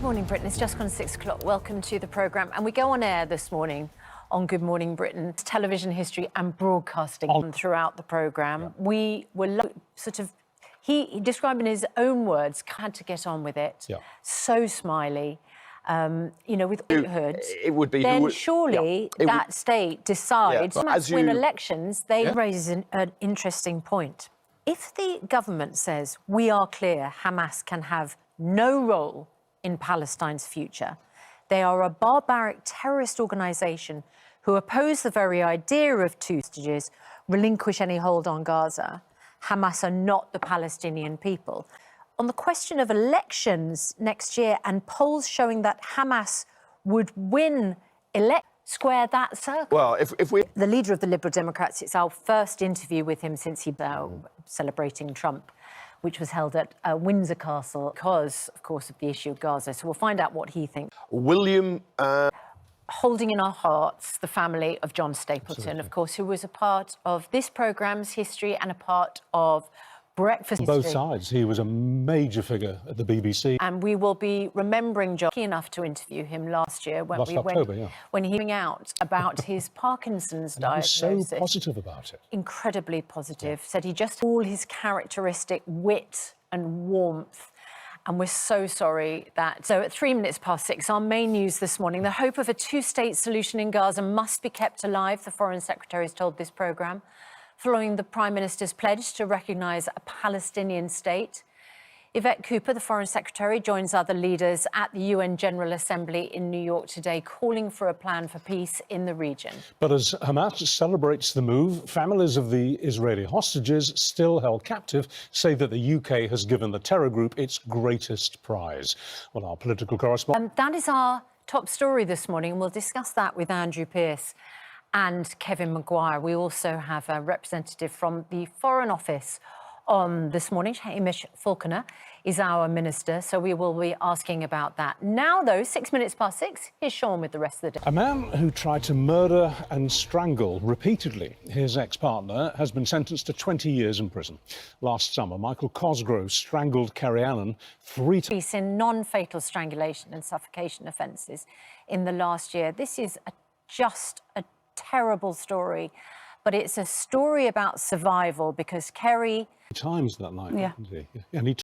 Morning Britain, it's just gone 6 o'clock. Welcome to the programme. And we go on air this morning on Good Morning Britain, television history and broadcasting throughout the programme. Yeah. We were he described in his own words, had to get on with it. Yeah. So smiley. With hood, it would be. Then surely that state decides to win elections. They raise an interesting point. If the government says we are clear, Hamas can have no role in Palestine's future, they are a barbaric terrorist organisation who oppose the very idea of two hostages, relinquish any hold on Gaza. Hamas are not the Palestinian people. On the question of elections next year and polls showing that Hamas would win square that circle. Well, if we... The leader of the Liberal Democrats, it's our first interview with him since he celebrating Trump, which was held at Windsor Castle because, of course, of the issue of Gaza. So we'll find out what he thinks. William... Holding in our hearts the family of John Stapleton, Absolutely. Of course, who was a part of this programme's history and a part of breakfast history. Both sides. He was a major figure at the BBC. And we will be remembering John. Lucky enough to interview him last year when when he came out about his Parkinson's diagnosis. He was so positive about it. Incredibly positive. Said he just all his characteristic wit and warmth. And we're so sorry that... So at 6:03, our main news this morning, the hope of a two-state solution in Gaza must be kept alive, the Foreign Secretary has told this programme, following the Prime Minister's pledge to recognise a Palestinian state. Yvette Cooper, the Foreign Secretary, joins other leaders at the UN General Assembly in New York today, calling for a plan for peace in the region. But as Hamas celebrates the move, families of the Israeli hostages still held captive say that the UK has given the terror group its greatest prize. Well, our political correspondent... That is our top story this morning, and we'll discuss that with Andrew Pearce and Kevin Maguire. We also have a representative from the Foreign Office on this morning. Hamish Falconer is our minister, so we will be asking about that. Now, though, 6:06, here's Sean with the rest of the day. A man who tried to murder and strangle repeatedly his ex-partner has been sentenced to 20 years in prison. Last summer, Michael Cosgrove strangled Kerry Allen 3 times. In non-fatal strangulation and suffocation offences in the last year. This is just a terrible story, but it's a story about survival because Kerry... times that night, yeah. didn't he? And he